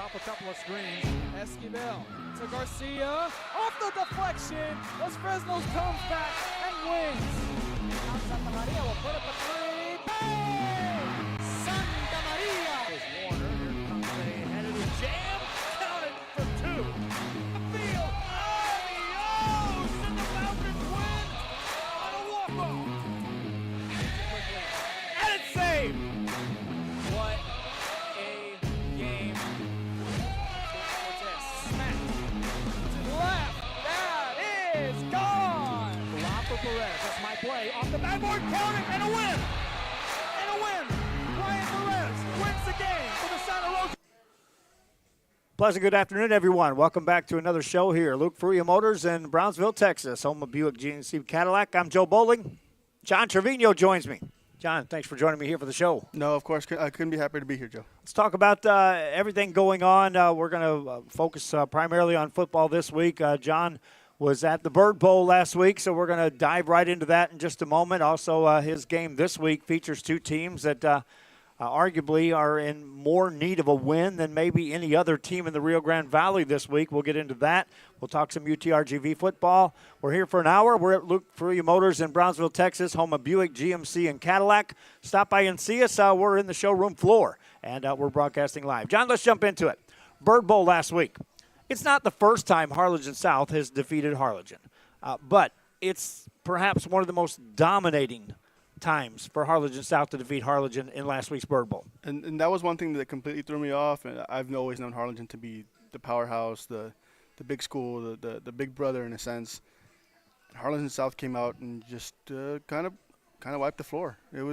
off a couple of screens. Esquivel to Garcia. Off the deflection. Los Fresnos comes back and wins. Now Santa Maria will put up a three. Bang! Santa Maria! There's Warner. Here comes a headed jam. Counted for two. The field. Adios! And the Falcons win on a walk-off. And it's saved. What a game. Cortez smacked to the left. That is gone. Rafa Perez. That's my play. Off the backboard. Counting and a win. And a win. Ryan Perez wins the game for the Santa Rosa. Pleasant good afternoon, everyone. Welcome back to another show here. Luke Fruia Motors in Brownsville, Texas, home of Buick GMC Cadillac. I'm Joe Bowling. John Trevino joins me. John, thanks for joining me here for the show. No, of course. I couldn't be happier to be here, Joe. Let's talk about everything going on. We're going to focus primarily on football this week. John was at the Bird Bowl last week, so we're going to dive right into that in just a moment. Also, his game this week features two teams that arguably are in more need of a win than maybe any other team in the Rio Grande Valley this week. We'll get into that. We'll talk some UTRGV football. We're here for an hour. We're at Luke Fruia Motors in Brownsville, Texas, home of Buick, GMC, and Cadillac. Stop by and see us. We're in the showroom floor, and we're broadcasting live. John, let's jump into it. Bird Bowl last week. It's not the first time Harlingen South has defeated Harlingen, but it's perhaps one of the most dominating times for Harlingen South to defeat Harlingen in last week's Bird Bowl. And that was one thing that completely threw me off. And I've always known Harlingen to be the powerhouse, the big school, the big brother in a sense. And Harlingen South came out and just kind of wiped the floor. It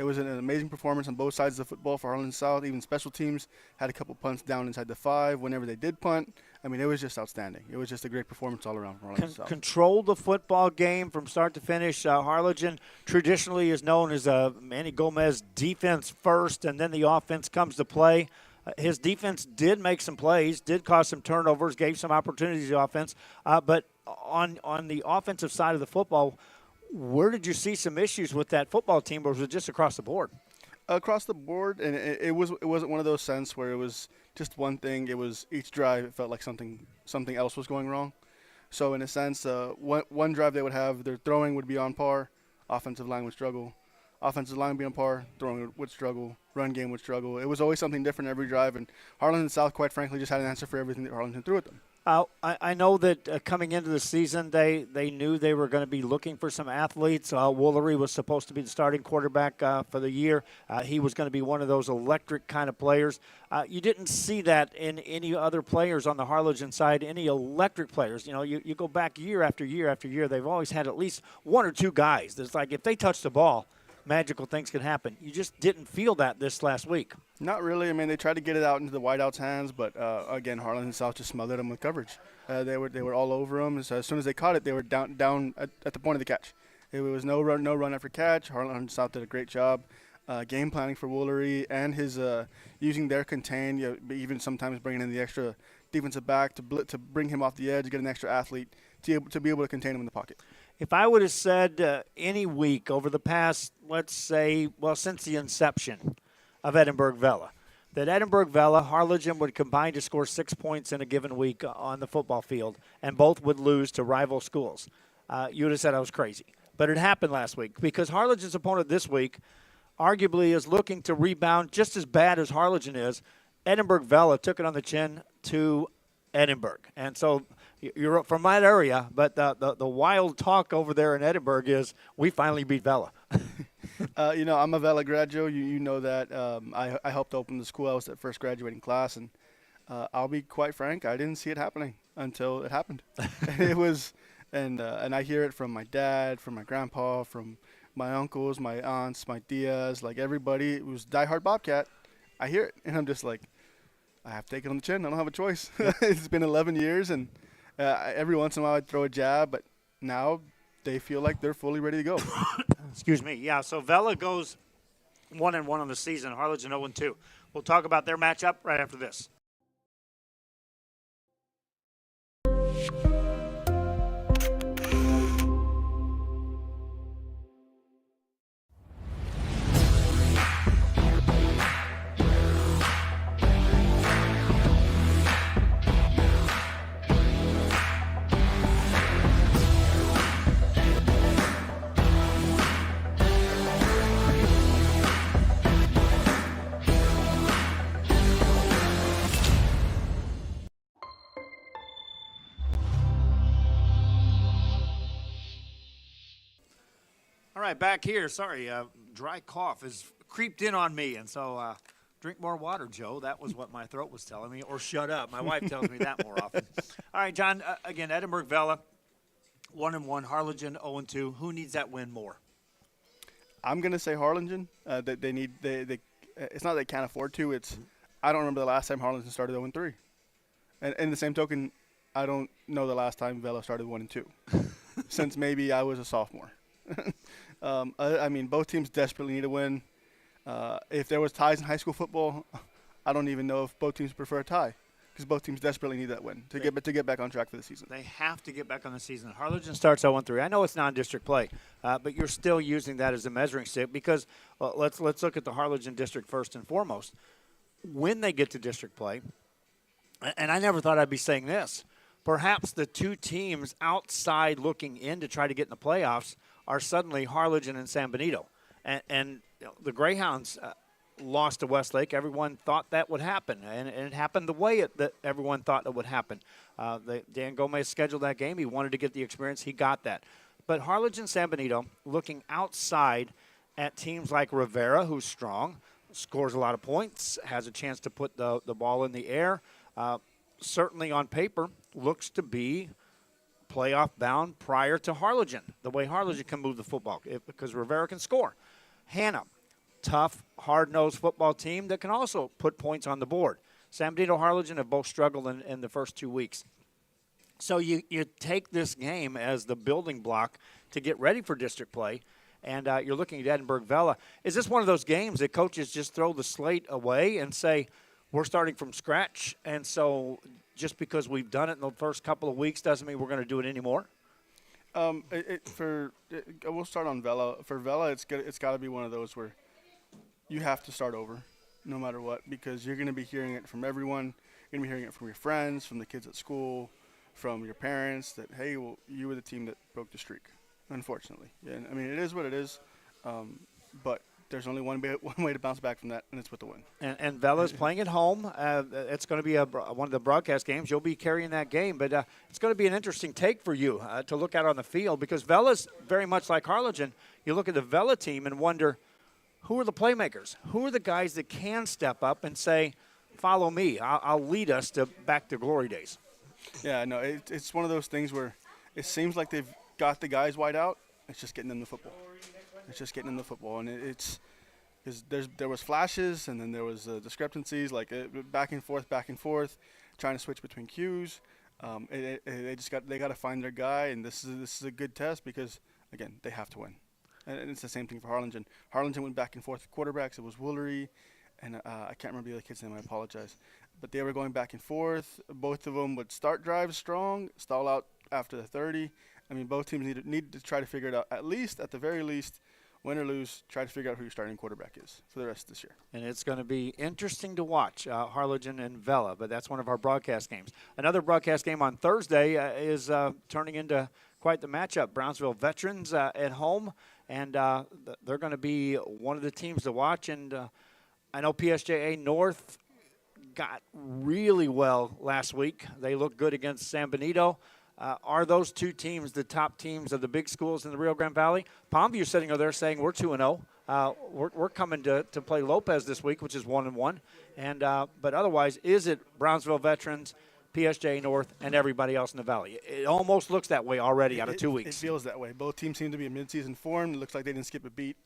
was an amazing performance on both sides of the football for Harlingen South. Even special teams had a couple punts down inside the 5 whenever they did punt. I mean, it was just outstanding. It was just a great performance all around for Harlingen South. Controlled the football game from start to finish. Harlingen traditionally is known as Manny Gomez defense first, and then the offense comes to play. His defense did make some plays, did cause some turnovers, gave some opportunities to the offense. But on the offensive side of the football, where did you see some issues with that football team, or was it just across the board? Across the board, and it wasn't one of those sense where it was just one thing. It was each drive it felt like something else was going wrong. So in a sense, one drive they would have, their throwing would be on par, offensive line would struggle. Offensive line would be on par, throwing would struggle, run game would struggle. It was always something different every drive, and Harlingen South, quite frankly, just had an answer for everything that Harlingen threw at them. I know that coming into the season, they knew they were going to be looking for some athletes. Woolery was supposed to be the starting quarterback for the year. He was going to be one of those electric kind of players. You didn't see that in any other players on the Harlingen side, any electric players. You know, you go back year after year after year, they've always had at least one or two guys that's like if they touch the ball, magical things can happen. You just didn't feel that this last week. Not really. I mean, they tried to get it out into the wideouts' hands, but again, Harlingen South just smothered them with coverage. They were all over them. So as soon as they caught it, they were down at the point of the catch. It was no run after catch. Harlingen South did a great job game planning for Woolery and his using their contain, even sometimes bringing in the extra defensive back to bring him off the edge, get an extra athlete to be able to contain him in the pocket. If I would have said any week over the past, let's say, since the inception of Edinburgh Vela, that Edinburgh Vela, Harlingen would combine to score 6 points in a given week on the football field, and both would lose to rival schools, you would have said I was crazy. But it happened last week because Harlingen's opponent this week arguably is looking to rebound just as bad as Harlingen is. Edinburgh Vela took it on the chin to Edinburgh. And so you're from that area, but the wild talk over there in Edinburgh is we finally beat Vela. I'm a Vela grad, Joe. You know that. I helped open the school. I was at first graduating class, and I'll be quite frank, I didn't see it happening until it happened. It was, and I hear it from my dad, from my grandpa, from my uncles, my aunts, my tias, like everybody. It was diehard Bobcat. I hear it, and I'm just like, I have to take it on the chin. I don't have a choice. It's been 11 years, and every once in a while I'd throw a jab, but now they feel like they're fully ready to go. Excuse me. Yeah, so Vela goes 1-1 on the season. Harlingen 0-2. We'll talk about their matchup right after this. All right, back here. Sorry, dry cough has creeped in on me, and so drink more water, Joe. That was what my throat was telling me, or shut up. My wife tells me that more often. All right, John, again, Edinburgh Vela, 1-1, Harlingen 0-2. Who needs that win more? I'm going to say Harlingen. They need it's not they can't afford to. It's I don't remember the last time Harlingen started 0-3. And in the same token, I don't know the last time Vela started 1-2 since maybe I was a sophomore. I mean, both teams desperately need a win. If there was ties in high school football, I don't even know if both teams prefer a tie because both teams desperately need that win to get back on track for the season. They have to get back on the season. Harlingen starts 0-3. I know it's non-district play, but you're still using that as a measuring stick because let's look at the Harlingen district first and foremost. When they get to district play, and I never thought I'd be saying this, perhaps the two teams outside looking in to try to get in the playoffs are suddenly Harlingen and San Benito. And the Greyhounds lost to Westlake. Everyone thought that would happen, and it happened the way that everyone thought it would happen. Dan Gomez scheduled that game. He wanted to get the experience. He got that. But Harlingen San Benito, looking outside at teams like Rivera, who's strong, scores a lot of points, has a chance to put the ball in the air, certainly on paper looks to be playoff bound prior to Harlingen, the way Harlingen can move the football because Rivera can score. Hannah, tough, hard-nosed football team that can also put points on the board. San Benito, Harlingen have both struggled in the first 2 weeks. So you take this game as the building block to get ready for district play, and you're looking at Edinburgh Vela. Is this one of those games that coaches just throw the slate away and say, we're starting from scratch, and so just because we've done it in the first couple of weeks doesn't mean we're going to do it anymore? We'll start on Vela. For Vela, it's got to be one of those where you have to start over no matter what because you're going to be hearing it from everyone. You're going to be hearing it from your friends, from the kids at school, from your parents that, hey, well, you were the team that broke the streak, unfortunately. And I mean, it is what it is, but there's only one way to bounce back from that, and it's with the win. And Vela's playing at home. It's going to be one of the broadcast games. You'll be carrying that game, but it's going to be an interesting take for you to look at on the field because Vela's very much like Harlingen. You look at the Vela team and wonder, who are the playmakers? Who are the guys that can step up and say, follow me, I'll lead us back to glory days? Yeah, no, it's one of those things where it seems like they've got the guys wide out. It's just getting them the football. And it's because there was flashes and then there was discrepancies, like back and forth, trying to switch between cues. They got to find their guy, and this is a good test because again they have to win. And it's the same thing for Harlingen. Harlingen went back and forth with quarterbacks. It was Woolery, and I can't remember the other kid's name. I apologize. But they were going back and forth. Both of them would start drives strong, stall out after the 30. I mean, both teams need to try to figure it out, at the very least, win or lose, try to figure out who your starting quarterback is for the rest of this year. And it's going to be interesting to watch, Harlingen and Vela, but that's one of our broadcast games. Another broadcast game on Thursday is turning into quite the matchup. Brownsville Veterans at home, and they're going to be one of the teams to watch. And I know PSJA North got really well last week. They looked good against San Benito. Are those two teams the top teams of the big schools in the Rio Grande Valley? Palmview sitting over there saying we're 2-0. We're coming to play Lopez this week, which is 1-1. And but otherwise, is it Brownsville Veterans, PSJ North, and everybody else in the valley? It almost looks that way already out of 2 weeks. It feels that way. Both teams seem to be in midseason form. It looks like they didn't skip a beat.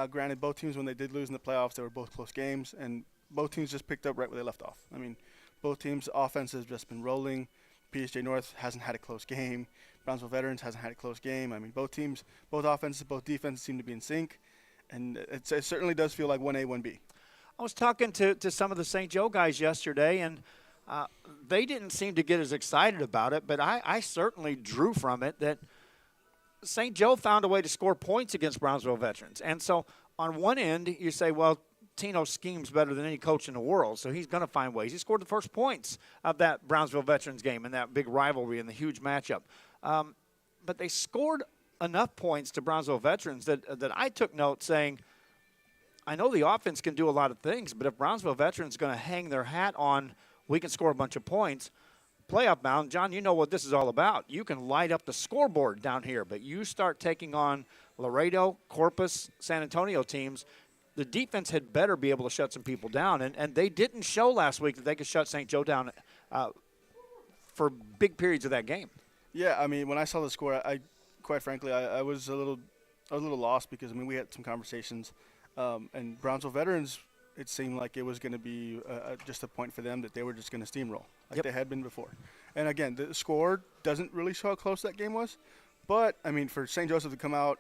Granted, both teams, when they did lose in the playoffs, they were both close games, and both teams just picked up right where they left off. I mean, both teams' offense has just been rolling. PSJ North hasn't had a close game. Brownsville Veterans hasn't had a close game. I mean, both teams, both offenses, both defenses seem to be in sync, and it certainly does feel like 1A, 1B. I was talking to some of the St. Joe guys yesterday, and they didn't seem to get as excited about it, but I certainly drew from it that St. Joe found a way to score points against Brownsville Veterans. And so on one end, you say, well, Tino schemes better than any coach in the world, so he's going to find ways. He scored the first points of that Brownsville Veterans game in that big rivalry and the huge matchup. But they scored enough points to Brownsville Veterans that I took note saying, I know the offense can do a lot of things, but if Brownsville Veterans is going to hang their hat on we can score a bunch of points, playoff bound. John, you know what this is all about. You can light up the scoreboard down here, but you start taking on Laredo, Corpus, San Antonio teams, the defense had better be able to shut some people down. And they didn't show last week that they could shut St. Joe down for big periods of that game. Yeah, I mean, when I saw the score, I quite frankly, I was a little lost because, I mean, we had some conversations. And Brownsville Veterans, it seemed like it was going to be just a point for them that they were just going to steamroll like they had been before. And, again, the score doesn't really show how close that game was. But, I mean, for St. Joseph to come out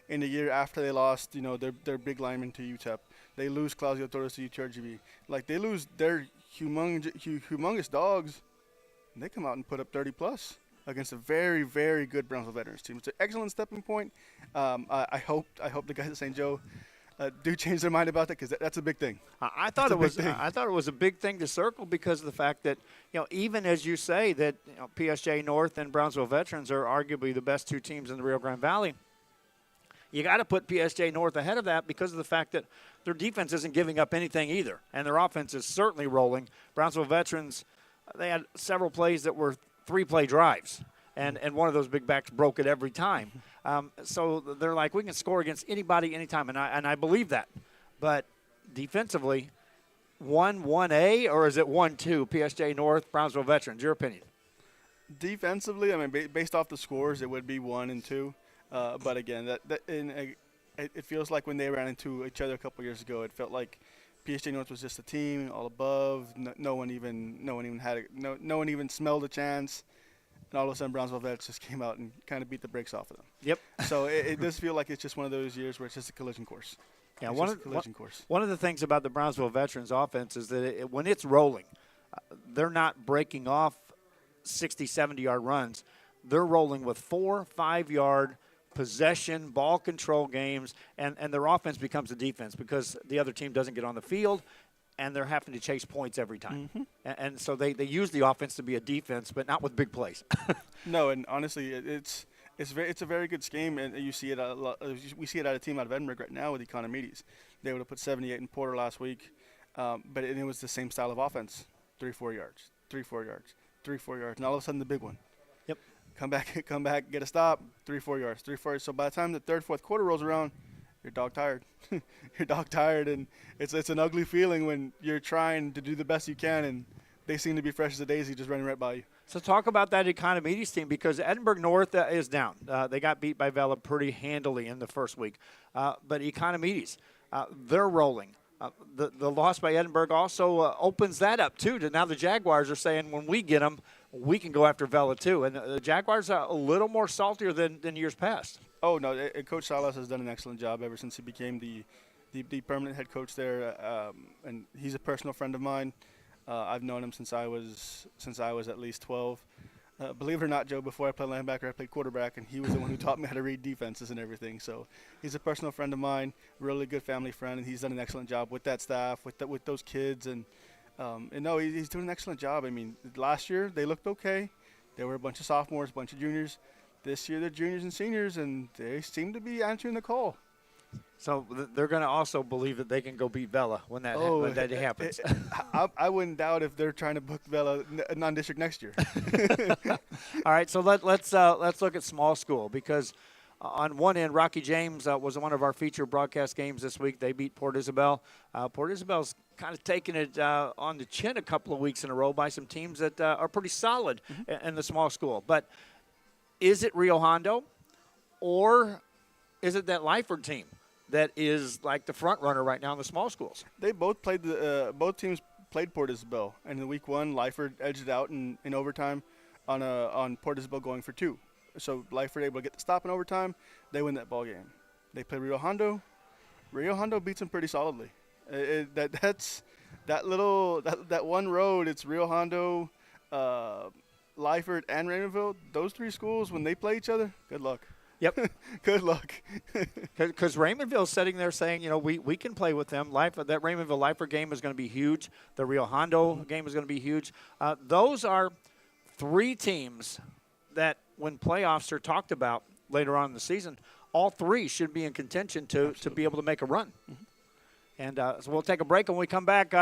in the year after they lost, you know, their big lineman to UTEP, they lose Claudio Torres to UTRGV. Like, they lose their humongous dogs, and they come out and put up 30-plus against a very, very good Brownsville Veterans team. It's an excellent stepping point. I hope the guys at St. Joe do change their mind about that, because that's a big thing. I thought it was a big thing to circle because of the fact that, you know, even as you say that, you know, PSJ North and Brownsville Veterans are arguably the best two teams in the Rio Grande Valley, you got to put PSJ North ahead of that because of the fact that their defense isn't giving up anything either, and their offense is certainly rolling. Brownsville Veterans, they had several plays that were 3-play drives, and one of those big backs broke it every time. So they're like, we can score against anybody, anytime, and I believe that. But defensively, 1-1A, or is it 1-2, PSJ North, Brownsville Veterans? Your opinion? Defensively, I mean, based off the scores, it would be 1 and 2. But again, it feels like when they ran into each other a couple years ago, it felt like PSJ North was just a team all above. No one even smelled a chance, and all of a sudden Brownsville Vets just came out and kind of beat the brakes off of them. Yep. So it does feel like it's just one of those years where it's just a collision course. Yeah, one of the things about the Brownsville Veterans offense is that when it's rolling, they're not breaking off 60, 70-yard runs. They're rolling with 4, 5-yard possession, ball control games, and their offense becomes a defense because the other team doesn't get on the field, and they're having to chase points every time. Mm-hmm. And so they use the offense to be a defense, but not with big plays. No, and honestly, it's a very good scheme, and you see it a lot. We see it out of a team out of Edinburgh right now with Economides. They would have put 78 in Porter last week, but it was the same style of offense: 3-4 yards, 3-4 yards, 3-4 yards, and all of a sudden the big one. Yep. Come back, get a stop, 3-4 yards, 3-4 yards. So by the time the third, fourth quarter rolls around, you're dog tired. You're dog tired, and it's an ugly feeling when you're trying to do the best you can, and they seem to be fresh as a daisy, just running right by you. So talk about that Economides team, because Edinburgh North is down. They got beat by Vela pretty handily in the first week. But Economides, they're rolling. The loss by Edinburgh also opens that up, too. Now the Jaguars are saying when we get them, we can go after Vela, too. And the Jaguars are a little more saltier than years past. Oh, no, Coach Salas has done an excellent job ever since he became the permanent head coach there. And he's a personal friend of mine. I've known him since I was at least 12. Believe it or not, Joe, before I played linebacker, I played quarterback, and he was the one who taught me how to read defenses and everything. So he's a personal friend of mine, really good family friend, and he's done an excellent job with that staff, with those kids. And no, he's doing an excellent job. I mean, last year they looked okay. There were a bunch of sophomores, a bunch of juniors. This year they're juniors and seniors, and they seem to be answering the call. So they're going to also believe that they can go beat Vela when that happens. I wouldn't doubt if they're trying to book Vela non-district next year. All right, so let's look at small school, because on one end, Rocky James was one of our featured broadcast games this week. They beat Port Isabel. Port Isabel's kind of taken it on the chin a couple of weeks in a row by some teams that are pretty solid in the small school. But is it Rio Hondo, or is it that Lyford team that is like the front runner right now in the small schools? They both played both teams played Port Isabel, and in week 1, Lyford edged it out in overtime on Port Isabel going for 2. So Lyford able to get the stop in overtime. They win that ball game. They play Rio Hondo. Rio Hondo beats them pretty solidly. That one road. It's Rio Hondo, Lyford, and Raymondville. Those 3 schools, when they play each other, good luck. Yep. Good luck. Because Raymondville's sitting there saying, you know, we can play with them. That Raymondville-Lyford game is going to be huge. The Rio Hondo game is going to be huge. Those are 3 teams that, when playoffs are talked about later on in the season, all 3 should be in contention to be able to make a run. Mm-hmm. And so we'll take a break. When we come back,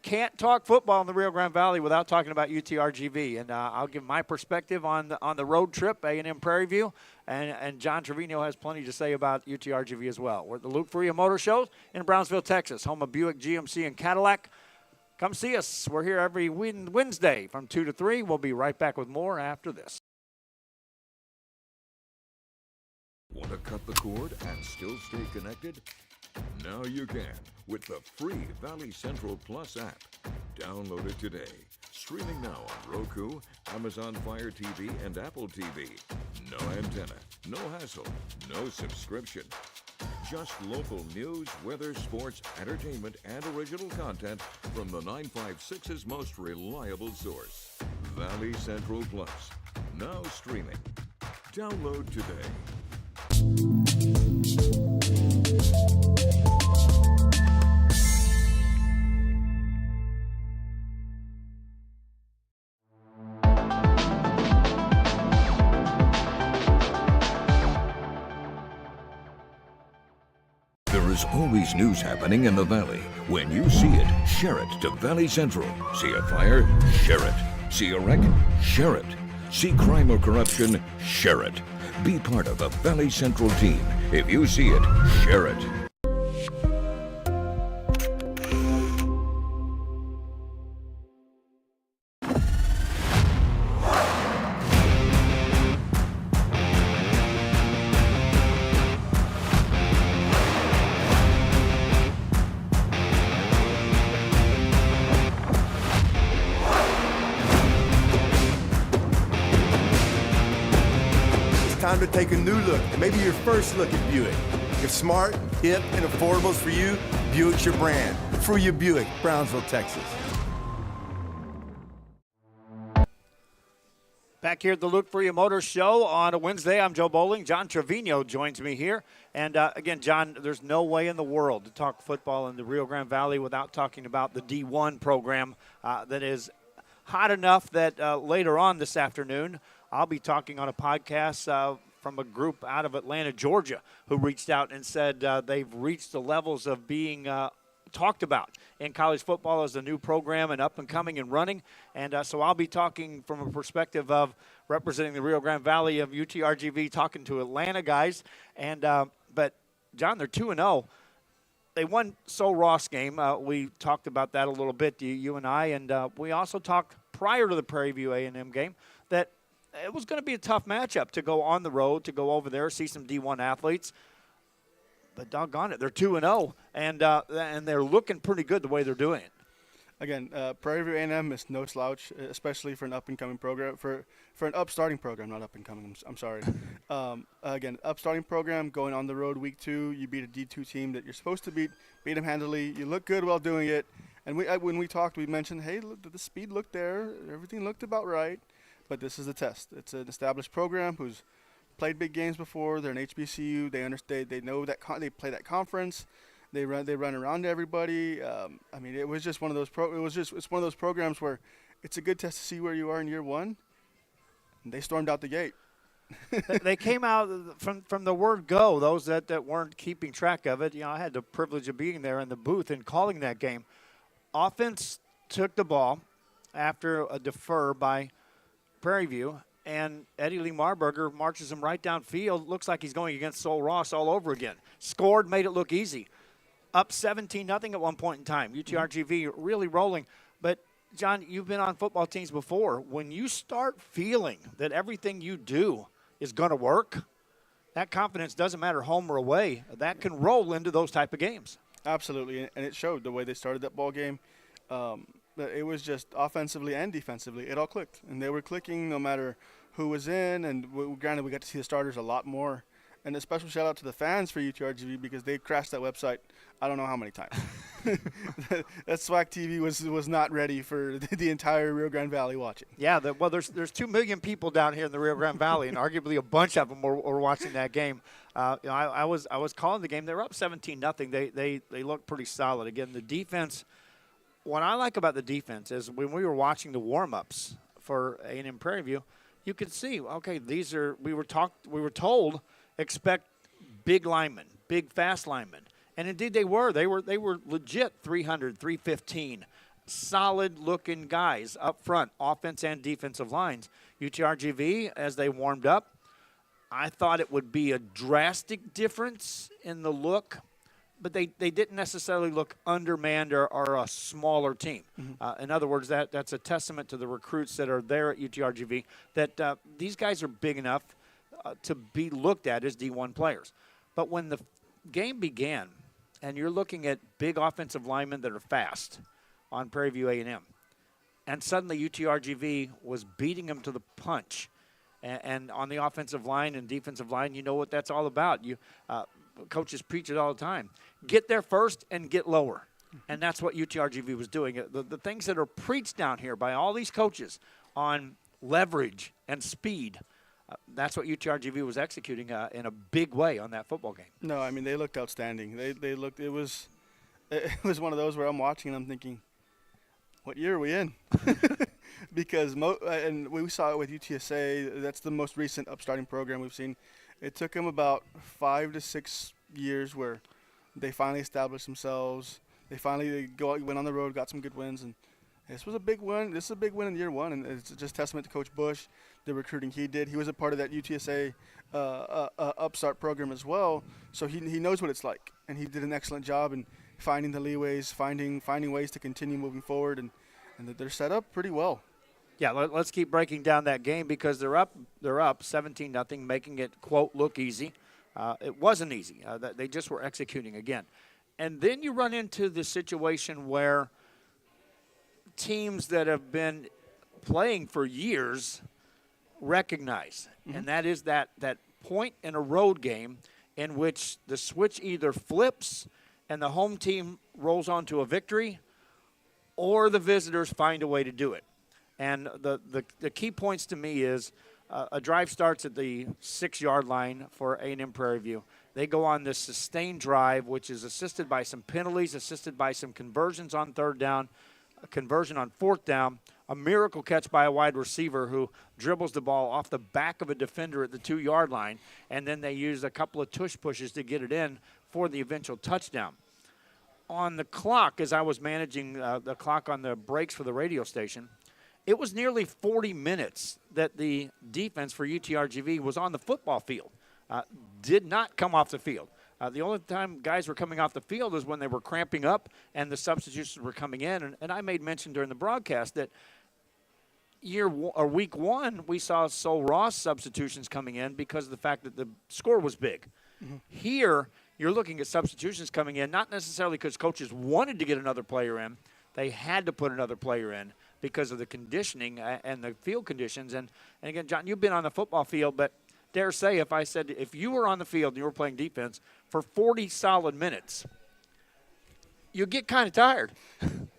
can't talk football in the Rio Grande Valley without talking about UTRGV, and I'll give my perspective on the road trip, A&M Prairie View, and John Trevino has plenty to say about UTRGV as well. We're at the Luke Fruia Motor Show in Brownsville, Texas, home of Buick, GMC, and Cadillac. Come see us. We're here every Wednesday from 2 to 3. We'll be right back with more after this. Want to cut the cord and still stay connected? Now you can with the free Valley Central Plus app. Download it today. Streaming now on Roku, Amazon Fire TV, and Apple TV. No antenna, no hassle, no subscription. Just local news, weather, sports, entertainment, and original content from the 956's most reliable source. Valley Central Plus. Now streaming. Download today. There is always news happening in the Valley. When you see it, share it to Valley Central. See a fire? Share it. See a wreck? Share it. See crime or corruption? Share it. Be part of the Valley Central team. If you see it, share it. Time to take a new look, and maybe your first look at Buick. If smart, hip, and affordable's for you, Buick's your brand. Fruia Buick, Brownsville, Texas. Back here at the Luke Fruia Motor Show on a Wednesday, I'm Joe Bowling. John Trevino joins me here. And again, John, there's no way in the world to talk football in the Rio Grande Valley without talking about the D1 program that is hot enough that later on this afternoon, I'll be talking on a podcast from a group out of Atlanta, Georgia, who reached out and said they've reached the levels of being talked about in college football as a new program and up and coming and running. And so I'll be talking from a perspective of representing the Rio Grande Valley of UTRGV, talking to Atlanta guys. And but, John, they're 2-0. They won Sol Ross game. We talked about that a little bit, you and I. And we also talked prior to the Prairie View A&M game that it was going to be a tough matchup to go on the road, to go over there, see some D1 athletes. But doggone it, they're 2-0, and they're looking pretty good the way they're doing it. Again, Prairie View A&M is no slouch, especially for an up-and-coming program, for an upstarting program, not up-and-coming, I'm sorry. Again, upstarting program, going on the road week 2, you beat a D2 team that you're supposed to beat them handily, you look good while doing it. And when we talked, we mentioned, hey, look, the speed looked there, everything looked about right. But this is a test. It's an established program who's played big games before. They're an HBCU. They understand. They know that they play that conference. They run around to everybody. I mean, it was just one of those. It's one of those programs where it's a good test to see where you are in year one. And they stormed out the gate. They came out from the word go. Those that weren't keeping track of it, I had the privilege of being there in the booth and calling that game. Offense took the ball after a defer by Prairie View, and Eddie Lee Marburger marches him right downfield. Looks like he's going against Sol Ross all over again. Scored, made it look easy. Up 17-0 at one point in time. UTRGV really rolling. But, John, you've been on football teams before. When you start feeling that everything you do is going to work, that confidence doesn't matter home or away. That can roll into those type of games. Absolutely, and it showed the way they started that ball game. It was just offensively and defensively. It all clicked, and they were clicking no matter who was in. And granted, we got to see the starters a lot more. And a special shout out to the fans for UTRGV because they crashed that website I don't know how many times. That SWAC TV was not ready for the entire Rio Grande Valley watching. Yeah, there's 2 million people down here in the Rio Grande Valley, and arguably a bunch of them were watching that game. I was calling the game. They were up 17-0. They looked pretty solid. Again, the defense. What I like about the defense is when we were watching the warm-ups for A&M Prairie View, you could see, okay, we were told expect big linemen, big fast linemen. And indeed they were. They were legit 300, 315. solid-looking guys up front, offense and defensive lines. UTRGV, as they warmed up, I thought it would be a drastic difference in the look, but they didn't necessarily look undermanned or a smaller team. In other words, that's a testament to the recruits that are there at UTRGV, that these guys are big enough to be looked at as D1 players. But when the game began, and you're looking at big offensive linemen that are fast on Prairie View A&M, and suddenly UTRGV was beating them to the punch. And on the offensive line and defensive line, you know what that's all about. Coaches preach it all the time. Get there first and get lower. And that's what UTRGV was doing. The things that are preached down here by all these coaches on leverage and speed, that's what UTRGV was executing in a big way on that football game. No, I mean, they looked outstanding. They looked. It was one of those where I'm watching and I'm thinking, what year are we in? Because and we saw it with UTSA. That's the most recent upstarting program we've seen. It took them about 5 to 6 years where they finally established themselves. They went on the road, got some good wins, and this was a big win. This is a big win in year one, and it's just testament to Coach Bush, the recruiting he did. He was a part of that UTSA upstart program as well, so he knows what it's like, and he did an excellent job in finding the leeways, finding ways to continue moving forward, and they're set up pretty well. Yeah, let's keep breaking down that game because they're up 17-0, making it, quote, look easy. It wasn't easy. They just were executing again. And then you run into the situation where teams that have been playing for years recognize, and that is that point in a road game in which the switch either flips and the home team rolls on to a victory or the visitors find a way to do it. And the key points to me is a drive starts at the 6-yard line for A&M Prairie View. They go on this sustained drive, which is assisted by some penalties, assisted by some conversions on third down, a conversion on fourth down, a miracle catch by a wide receiver who dribbles the ball off the back of a defender at the 2-yard line, and then they use a couple of tush pushes to get it in for the eventual touchdown. On the clock, as I was managing the clock on the breaks for the radio station, it was nearly 40 minutes that the defense for UTRGV was on the football field, did not come off the field. The only time guys were coming off the field is when they were cramping up and the substitutions were coming in. And I made mention during the broadcast that week one, we saw Sol Ross substitutions coming in because of the fact that the score was big. Mm-hmm. Here, you're looking at substitutions coming in, not necessarily because coaches wanted to get another player in. They had to put another player in because of the conditioning and the field conditions. And again, John, you've been on the football field, but dare say if you were on the field and you were playing defense for 40 solid minutes, you get kind of tired.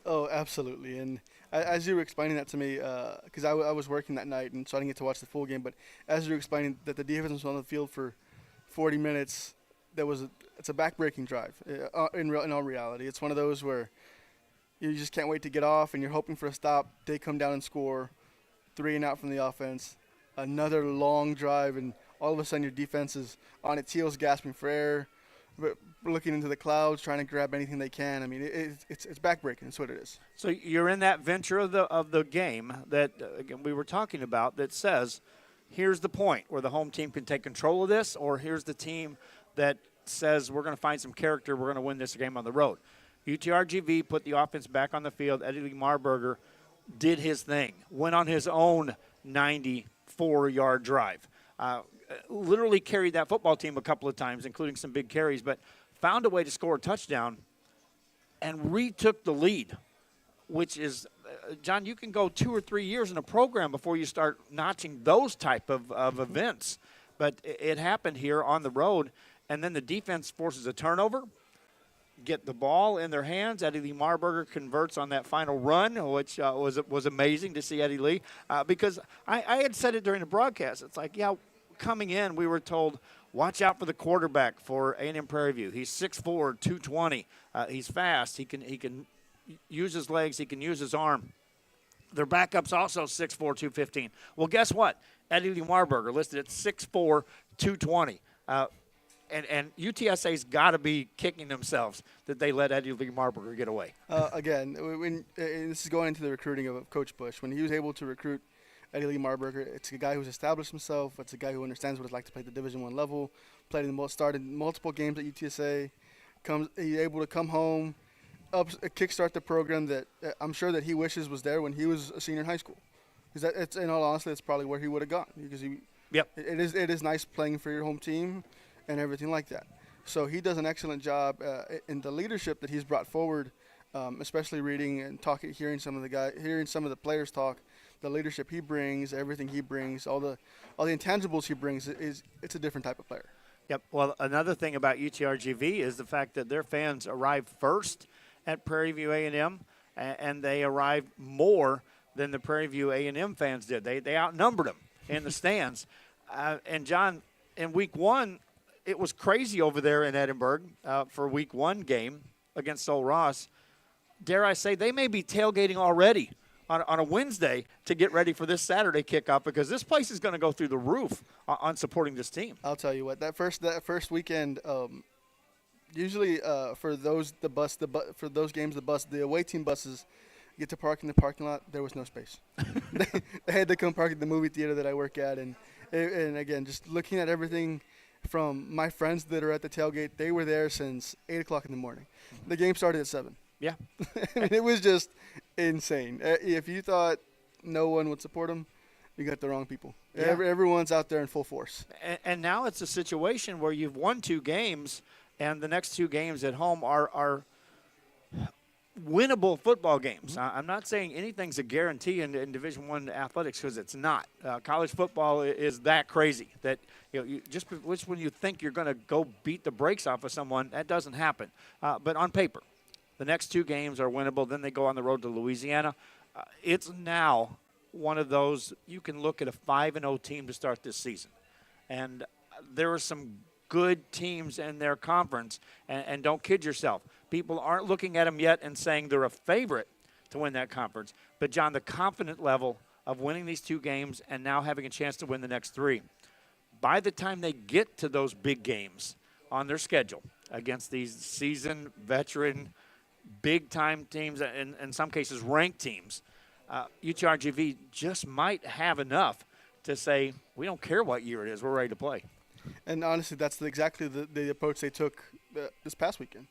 Oh, absolutely. And as you were explaining that to me, because I was working that night, and so I didn't get to watch the full game, but as you were explaining that the defense was on the field for 40 minutes, it's a back-breaking drive in all reality. It's one of those where you just can't wait to get off, and you're hoping for a stop. They come down and score, 3 and out from the offense, another long drive, and all of a sudden your defense is on its heels, gasping for air, looking into the clouds, trying to grab anything they can. I mean, it's backbreaking. That's what it is. So you're in that venture of the game that again, we were talking about that says, here's the point where the home team can take control of this, or here's the team that says we're going to find some character, we're going to win this game on the road. UTRGV put the offense back on the field. Eddie Lee Marburger did his thing, went on his own 94-yard drive. Literally carried that football team a couple of times, including some big carries, but found a way to score a touchdown and retook the lead, which is, John, you can go 2 or 3 years in a program before you start notching those type of events. But it happened here on the road, and then the defense forces a turnover, get the ball in their hands. Eddie Lee Marburger converts on that final run, which was amazing to see Eddie Lee. Because I had said it during the broadcast. It's like, yeah, coming in, we were told, watch out for the quarterback for A&M Prairie View. He's 6'4", 220. He's fast. He can use his legs. He can use his arm. Their backup's also 6'4", 215. Well, guess what? Eddie Lee Marburger listed at 6'4", 220. And UTSA's got to be kicking themselves that they let Eddie Lee Marburger get away. Again, this is going into the recruiting of Coach Bush. When he was able to recruit Eddie Lee Marburger, it's a guy who's established himself. It's a guy who understands what it's like to play at the Division I level. Started multiple games at UTSA. He's able to come home, kickstart the program that I'm sure that he wishes was there when he was a senior in high school. Because in all honesty, that's probably where he would have gone. Because it is nice playing for your home team and everything like that. So he does an excellent job in the leadership that he's brought forward, especially reading and hearing some of the players talk. The leadership he brings, everything he brings, all the intangibles he brings it's a different type of player. Yep. Well, another thing about UTRGV is the fact that their fans arrived first at Prairie View A&M, and they arrived more than the Prairie View A&M fans did. They outnumbered them in the stands. And John, in Week 1, it was crazy over there in Edinburgh for Week 1 game against Sol Ross. Dare I say, they may be tailgating already on a Wednesday to get ready for this Saturday kickoff, because this place is going to go through the roof on supporting this team. I'll tell you what, that first weekend, usually for those games, the away team buses get to park in the parking lot. There was no space. they had to come park at the movie theater that I work at, and again, just looking at everything from my friends that are at the tailgate, they were there since 8 o'clock in the morning. The game started at 7. Yeah. I mean, it was just insane. If you thought no one would support them, you got the wrong people. Yeah. Everyone's out there in full force. And now it's a situation where you've won 2 games, and the next 2 games at home are winnable football games. I'm not saying anything's a guarantee in Division I athletics, because it's not. College football is that crazy that just when you think you're going to go beat the brakes off of someone, that doesn't happen. But on paper, the next 2 games are winnable. Then they go on the road to Louisiana. It's now one of those, you can look at a 5-0 team to start this season. And there are some good teams in their conference, and don't kid yourself. People aren't looking at them yet and saying they're a favorite to win that conference. But, John, the confident level of winning these 2 games and now having a chance to win the next 3, by the time they get to those big games on their schedule against these seasoned, veteran, big-time teams, and in some cases ranked teams, UTRGV just might have enough to say, we don't care what year it is, we're ready to play. And honestly, that's exactly the approach they took this past weekend.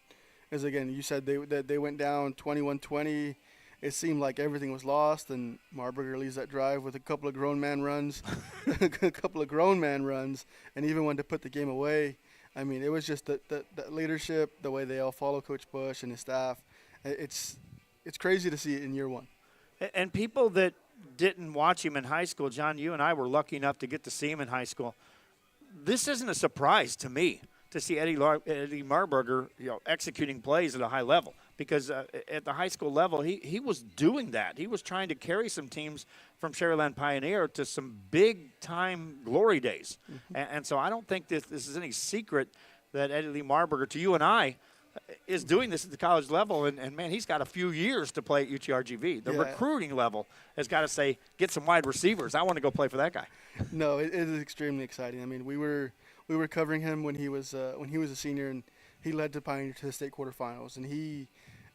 As again, you said they went down 21-20. It seemed like everything was lost, and Marburger leads that drive with a couple of grown man runs, and even wanted to put the game away. I mean, it was just the leadership, the way they all follow Coach Bush and his staff. It's crazy to see it in year 1. And people that didn't watch him in high school, John, you and I were lucky enough to get to see him in high school. This isn't a surprise to me to see Eddie Marburger executing plays at a high level, because at the high school level, he was doing that. He was trying to carry some teams from Sharyland Pioneer to some big-time glory days. Mm-hmm. And so I don't think this is any secret that Eddie Lee Marburger, to you and I, is doing this at the college level. And man, he's got a few years to play at UTRGV. The recruiting level has got to say, get some wide receivers. I want to go play for that guy. No, it is extremely exciting. I mean, we were covering him when he was a senior, and he led the Pioneer to the state quarterfinals. And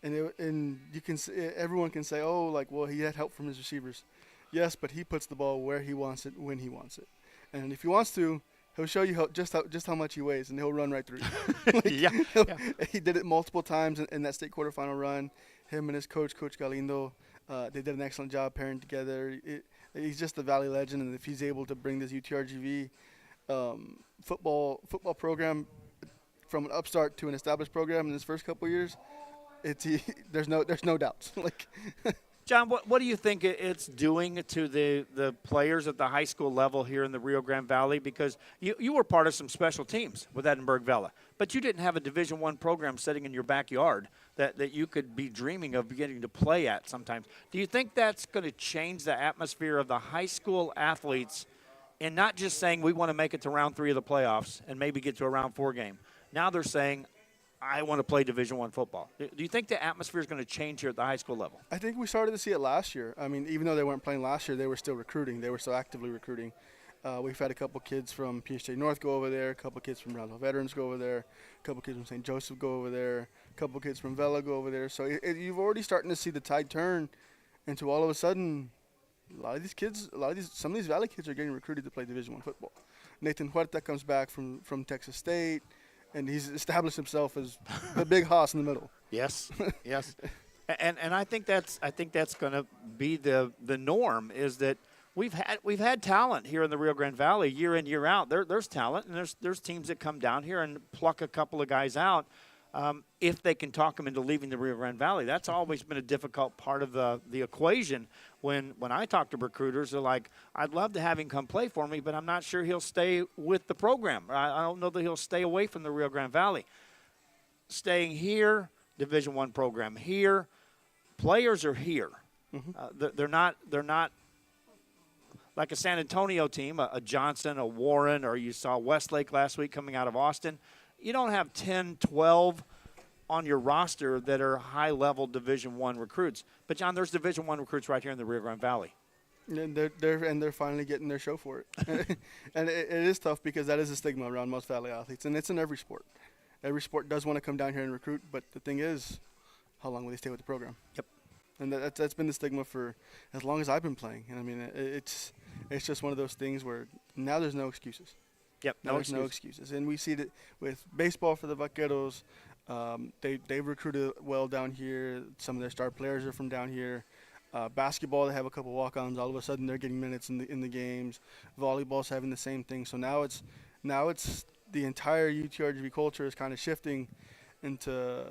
you can everyone can say, oh, like, well, he had help from his receivers. Yes, but he puts the ball where he wants it, when he wants it. And if he wants to, he'll show you just how much he weighs, and he'll run right through you. He did it multiple times in that state quarterfinal run. Him and his coach, Coach Galindo, they did an excellent job pairing together. He's just a Valley legend, and if he's able to bring this UTRGV football program from an upstart to an established program in his first couple of years, there's no doubts. John, what do you think it's doing to the players at the high school level here in the Rio Grande Valley? Because you were part of some special teams with Edinburgh Vela, but you didn't have a Division I program sitting in your backyard that you could be dreaming of getting to play at sometimes. Do you think that's going to change the atmosphere of the high school athletes, and not just saying we want to make it to round 3 of the playoffs and maybe get to a round 4 game? Now they're saying, I want to play Division I football. Do you think the atmosphere is going to change here at the high school level? I think we started to see it last year. I mean, even though they weren't playing last year, they were still recruiting. They were still actively recruiting. We've had a couple kids from PSJ North go over there, a couple kids from Brownsville Veterans go over there, a couple kids from St. Joseph go over there, a couple kids from Vela go over there. So you've already starting to see the tide turn into all of a sudden some of these Valley kids are getting recruited to play Division I football. Nathan Huerta comes back from Texas State, and he's established himself as the big hoss in the middle. Yes, yes. And I think that's going to be the norm, is that we've had talent here in the Rio Grande Valley year in, year out. There's talent, and there's teams that come down here and pluck a couple of guys out if they can talk them into leaving the Rio Grande Valley. That's always been a difficult part of the equation. When I talk to recruiters, they're like, I'd love to have him come play for me, but I'm not sure he'll stay with the program. I don't know that he'll stay away from the Rio Grande Valley. Staying here, Division I program here, players are here. They're not like a San Antonio team, a Johnson, a Warren, or you saw Westlake last week coming out of Austin. You don't have 10, 12 on your roster that are high-level Division I recruits. But, John, there's Division I recruits right here in the Rio Grande Valley. And they're finally getting their show for it. And it is tough because that is a stigma around most Valley athletes, and it's in every sport. Every sport does want to come down here and recruit, but the thing is, how long will they stay with the program? Yep. And that's been the stigma for as long as I've been playing. And I mean, it's just one of those things where now there's no excuses. Yep, no excuses. And we see that with baseball for the Vaqueros. They've recruited well down here. Some of their star players are from down here. Basketball, they have a couple walk-ons. All of a sudden, they're getting minutes in the games. Volleyball's having the same thing. So now it's the entire UTRGV culture is kind of shifting into,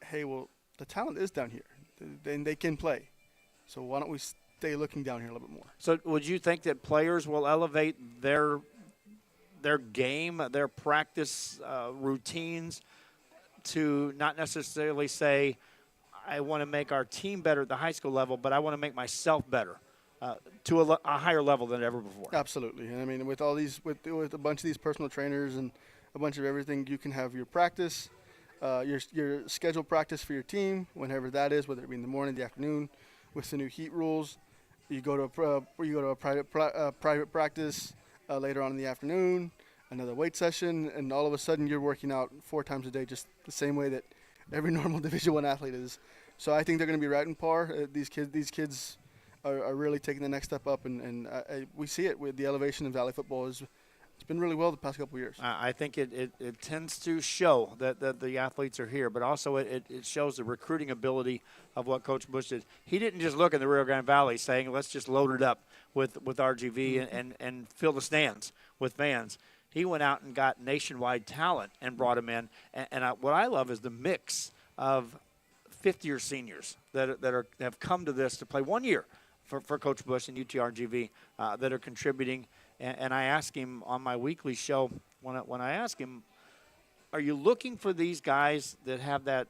hey, well, the talent is down here. Then they can play. So why don't we stay looking down here a little bit more? So would you think that players will elevate their game, their practice routines to not necessarily say, I want to make our team better at the high school level, but I want to make myself better to a higher level than ever before? Absolutely. I mean, with all these, with a bunch of these personal trainers and a bunch of everything, you can have your practice, your scheduled practice for your team, whenever that is, whether it be in the morning, the afternoon, with the new heat rules. You go to a private practice later on in the afternoon, another weight session, and all of a sudden you're working out 4 times a day, just the same way that every normal Division I athlete is. So I think they're going to be right in par. These kids are really taking the next step up, and we see it with the elevation of Valley football. It's been really well the past couple of years. I think it tends to show that the athletes are here, but also it shows the recruiting ability of what Coach Bush did. He didn't just look in the Rio Grande Valley saying, let's just load it up with RGV and fill the stands with fans. He went out and got nationwide talent and brought them in. And what I love is the mix of fifth-year seniors that have come to this to play 1 year for Coach Bush and UTRGV that are contributing. And I ask him on my weekly show, when I ask him, are you looking for these guys that have that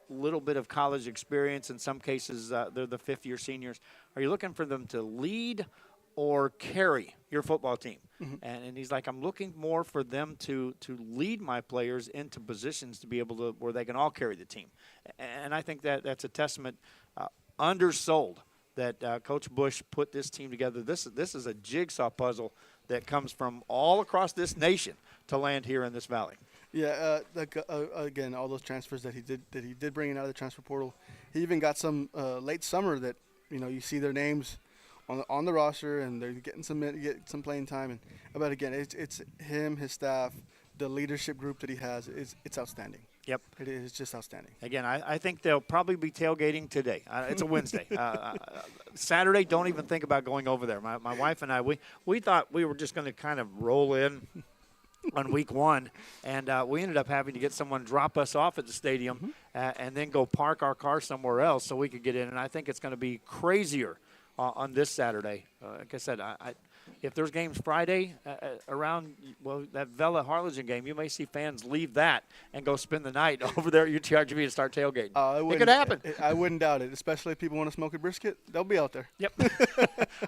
little bit of college experience? In some cases, they're the fifth-year seniors. Are you looking for them to lead or carry your football team? Mm-hmm. And he's like, I'm looking more for them to lead my players into positions to be able to where they can all carry the team. And I think that's a testament, undersold, that Coach Bush put this team together. This is a jigsaw puzzle that comes from all across this nation to land here in this valley. Yeah, again, all those transfers that he did bring in out of the transfer portal. He even got some late summer that you see their names on the roster, and they're getting some playing time. But again, it's him, his staff, the leadership group that he has. It's outstanding. Yep, it is just outstanding. Again, I think they'll probably be tailgating today. It's a Wednesday. Saturday, don't even think about going over there. My wife and I, we thought we were just going to kind of roll in on week 1, and we ended up having to get someone drop us off at the stadium and then go park our car somewhere else so we could get in. And I think it's going to be crazier on this Saturday. Like I said, if there's games Friday around, that Vela Harlingen game, you may see fans leave that and go spend the night over there at UTRGV and start tailgating. It could happen. I wouldn't doubt it, especially if people want to smoke a brisket. They'll be out there. Yep.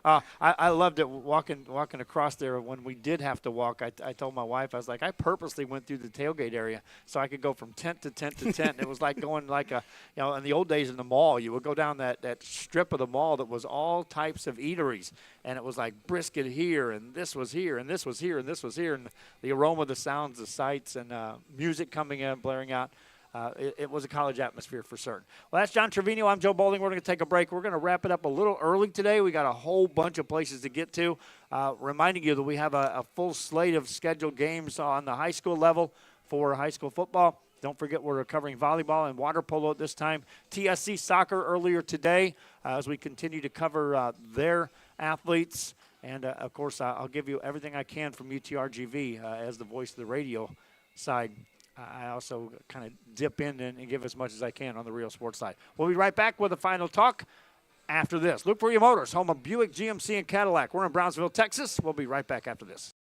I loved it walking across there. When we did have to walk, I told my wife, I was like, I purposely went through the tailgate area so I could go from tent to tent to tent. It was like going like in the old days in the mall, you would go down that strip of the mall that was all types of eateries, and it was like brisket here, and this was here, and this was here, and this was here, and the aroma, the sounds, the sights, and music coming in, blaring out. It was a college atmosphere for certain. Well, that's John Trevino. I'm Joe Bowling. We're going to take a break. We're going to wrap it up a little early today. We got a whole bunch of places to get to. Reminding you that we have a full slate of scheduled games on the high school level for high school football. Don't forget we're covering volleyball and water polo at this time. TSC soccer earlier today as we continue to cover their athletes. And, of course, I'll give you everything I can from UTRGV as the voice of the radio side. I also kind of dip in and give as much as I can on the real sports side. We'll be right back with a final talk after this. Look for your Motors, home of Buick, GMC, and Cadillac. We're in Brownsville, Texas. We'll be right back after this.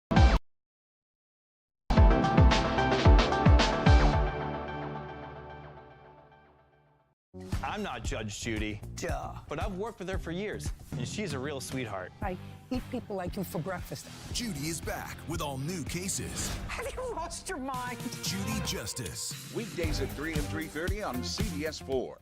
I'm not Judge Judy. Duh. But I've worked with her for years, and she's a real sweetheart. I eat people like you for breakfast. Judy is back with all new cases. Have you lost your mind? Judy Justice. Weekdays at 3 and 3:30 on CBS 4.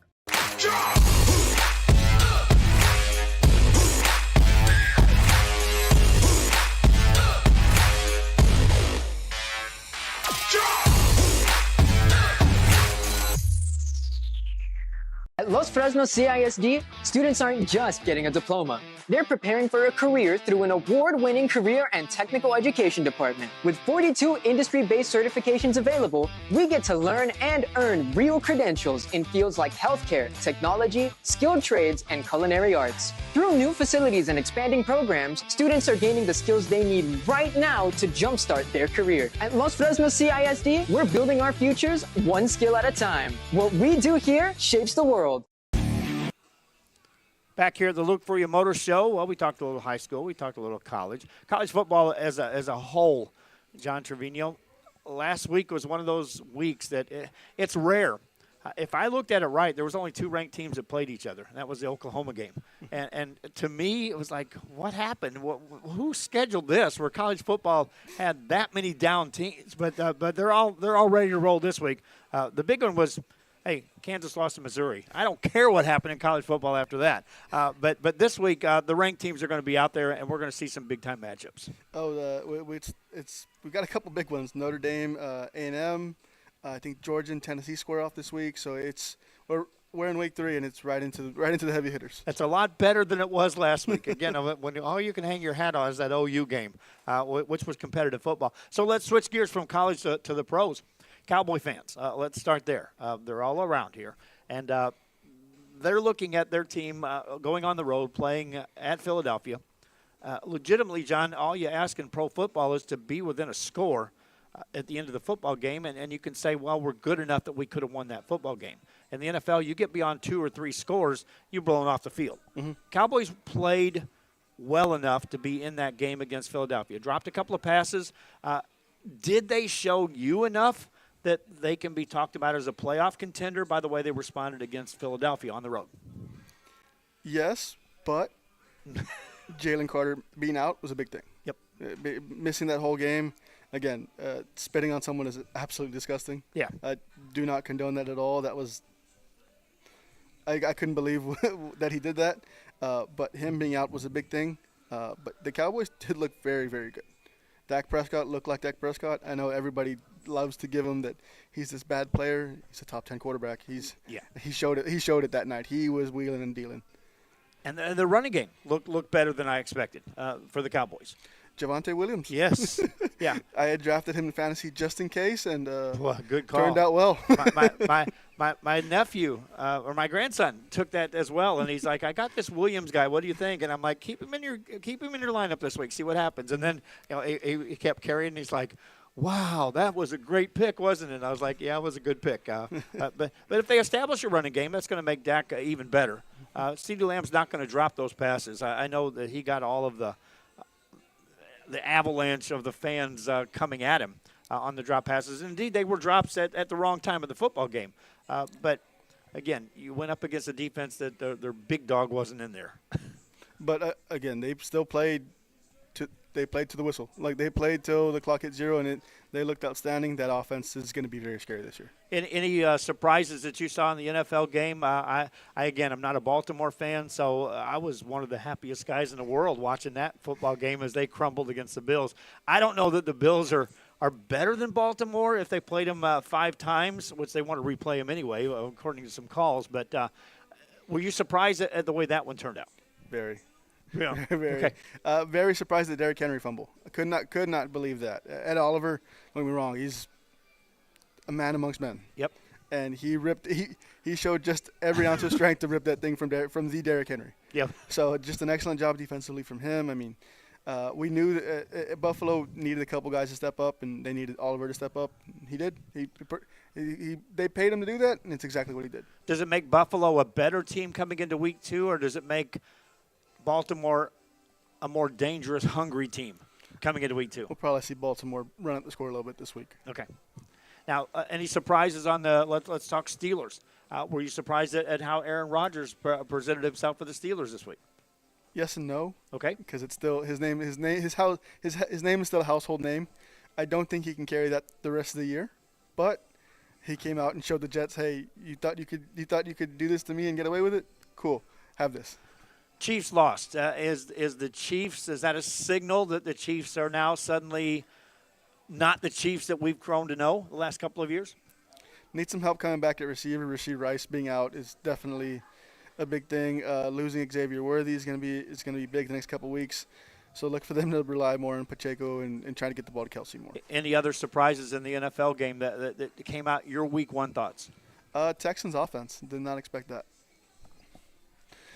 At Los Fresnos CISD, students aren't just getting a diploma. They're preparing for a career through an award-winning career and technical education department. With 42 industry-based certifications available, we get to learn and earn real credentials in fields like healthcare, technology, skilled trades, and culinary arts. Through new facilities and expanding programs, students are gaining the skills they need right now to jumpstart their career. At Los Fresnos CISD, we're building our futures one skill at a time. What we do here shapes the world. Back here at the Luke Fruia Motor Show, well, we talked a little high school. We talked a little college. College football as a whole, John Trevino, last week was one of those weeks that it's rare. If I looked at it right, there was only 2 ranked teams that played each other, and that was the Oklahoma game. And to me, it was like, what happened? Who scheduled this where college football had that many down teams? But they're all ready to roll this week. The big one was, hey, Kansas lost to Missouri. I don't care what happened in college football after that. But this week, the ranked teams are going to be out there, and we're going to see some big-time matchups. We've got a couple big ones. Notre Dame, A&M. I think Georgia and Tennessee square off this week. So we're in week 3, and it's right into the heavy hitters. That's a lot better than it was last week. Again, when all you can hang your hat on is that OU game, which was competitive football. So let's switch gears from college to the pros. Cowboy fans, let's start there. They're all around here, and they're looking at their team going on the road, playing at Philadelphia. Legitimately, John, all you ask in pro football is to be within a score at the end of the football game, and you can say, well, we're good enough that we could have won that football game. In the NFL, you get beyond 2 or 3 scores, you're blown off the field. Mm-hmm. Cowboys played well enough to be in that game against Philadelphia. Dropped a couple of passes. Did they show you enough that they can be talked about as a playoff contender by the way they responded against Philadelphia on the road? Yes, but Jalen Carter being out was a big thing. Yep. Missing that whole game. Again, spitting on someone is absolutely disgusting. Yeah. I do not condone that at all. That was – I couldn't believe that he did that. But him being out was a big thing. But the Cowboys did look very, very good. Dak Prescott looked like Dak Prescott. I know everybody loves to give him that he's this bad player. He's a top 10 quarterback. He showed it. He showed it that night. He was wheeling and dealing. And the running game looked better than I expected for the Cowboys. Javonte Williams. Yes. Yeah. I had drafted him in fantasy just in case, and good call. Turned out well. my nephew or my grandson took that as well, and he's like, I got this Williams guy. What do you think? And I'm like, keep him in your lineup this week. See what happens. And then he kept carrying. And he's like, wow, that was a great pick, wasn't it? And I was like, yeah, it was a good pick. But if they establish a running game, that's going to make Dak even better. CeeDee Lamb's not going to drop those passes. I know that he got all of the avalanche of the fans coming at him on the drop passes. Indeed, they were drops at the wrong time of the football game. But, again, you went up against a defense that their big dog wasn't in there. But, again, they still played they played to the whistle. Like, they played till the clock hit 0, and they looked outstanding. That offense is going to be very scary this year. Any surprises that you saw in the NFL game? Again, I'm not a Baltimore fan, so I was one of the happiest guys in the world watching that football game as they crumbled against the Bills. I don't know that the Bills are better than Baltimore if they played them 5 times, which they want to replay them anyway, according to some calls. But were you surprised at the way that one turned out? Very. Yeah. Very. Okay. Very surprised at Derrick Henry fumble. I could not believe that. Ed Oliver, don't get me wrong, he's a man amongst men. Yep. And he showed just every ounce of strength to rip that thing from the Derrick Henry. Yep. So just an excellent job defensively from him. I mean, we knew that Buffalo needed a couple guys to step up, and they needed Oliver to step up. He did. They paid him to do that, and it's exactly what he did. Does it make Buffalo a better team coming into week 2, or does it make Baltimore a more dangerous, hungry team coming into week 2? We'll probably see Baltimore run up the score a little bit this week. Okay. Now, any surprises on the let's talk Steelers. Were you surprised at how Aaron Rodgers presented himself for the Steelers this week? Yes and no. Okay. Because it's still his name is still a household name. I don't think he can carry that the rest of the year. But he came out and showed the Jets, hey, you thought you could do this to me and get away with it? Cool. Have this. Chiefs lost. Is the Chiefs, is that a signal that the Chiefs are now suddenly not the Chiefs that we've grown to know the last couple of years? Need some help coming back at receiver. Rasheed Rice being out is definitely a big thing. Losing Xavier Worthy is going to be big the next couple of weeks. So look for them to rely more on Pacheco and trying to get the ball to Kelsey more. Any other surprises in the NFL game that came out? Your week 1 thoughts? Texans offense. Did not expect that.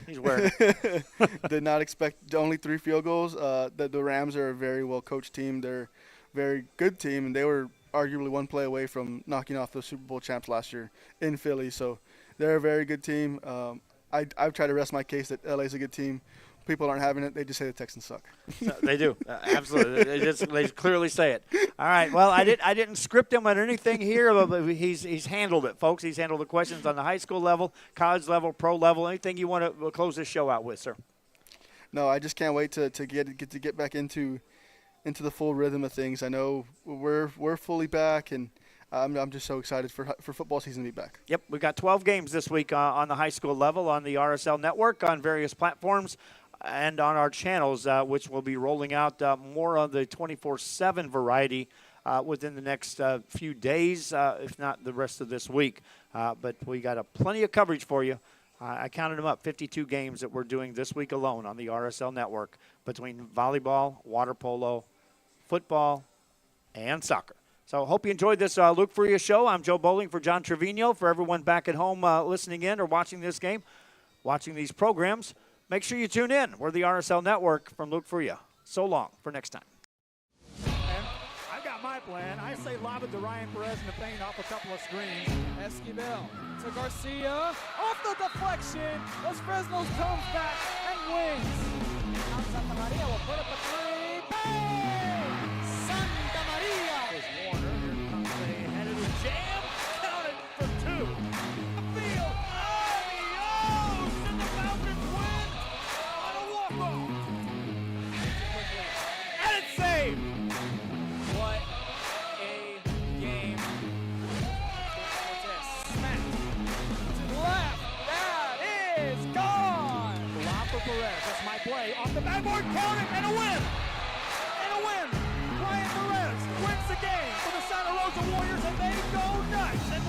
He's wearing it. Did not expect only 3 field goals. The Rams are a very well-coached team. They're a very good team, and they were arguably 1 play away from knocking off the Super Bowl champs last year in Philly. So they're a very good team. I've tried to rest my case that LA's a good team. People aren't having it. They just say the Texans suck. They do. Absolutely. They clearly say it. All right. Well, I didn't script him on anything here, but he's handled it, folks. He's handled the questions on the high school level, college level, pro level. Anything you want to close this show out with, sir? No, I just can't wait to get back into the full rhythm of things. I know we're fully back, and I'm just so excited for football season to be back. Yep, we've got 12 games this week on the high school level on the RSL network on various platforms and on our channels, which will be rolling out more on the 24/7 variety within the next few days, if not the rest of this week. But we got plenty of coverage for you. I counted them up, 52 games that we're doing this week alone on the RSL network between volleyball, water polo, football, and soccer. So hope you enjoyed this Luke Fruia show. I'm Joe Bowling for John Trevino. For everyone back at home listening in or watching this game, watching these programs, make sure you tune in. We're the RSL Network from Luke Fruia. So long for next time. And I've got my plan. I say lob it to Ryan Perez in the paint off a couple of screens. Esquivel to Garcia. Off the deflection. Los Fresnos comes back and wins. Now Santa Maria will put up a 3. Bang! Santa Maria! There's Warner. Here comes a headed jam. Counted for 2. Field. Adios! And the Falcons win on a walk-off. And it's saved. What a game. Smack to the left. That is gone. Lob for Perez. That's my play. Off the backboard. Count it and a win. And a win. Ryan Perez wins the game for the Santa Rosa Warriors, and they go nuts and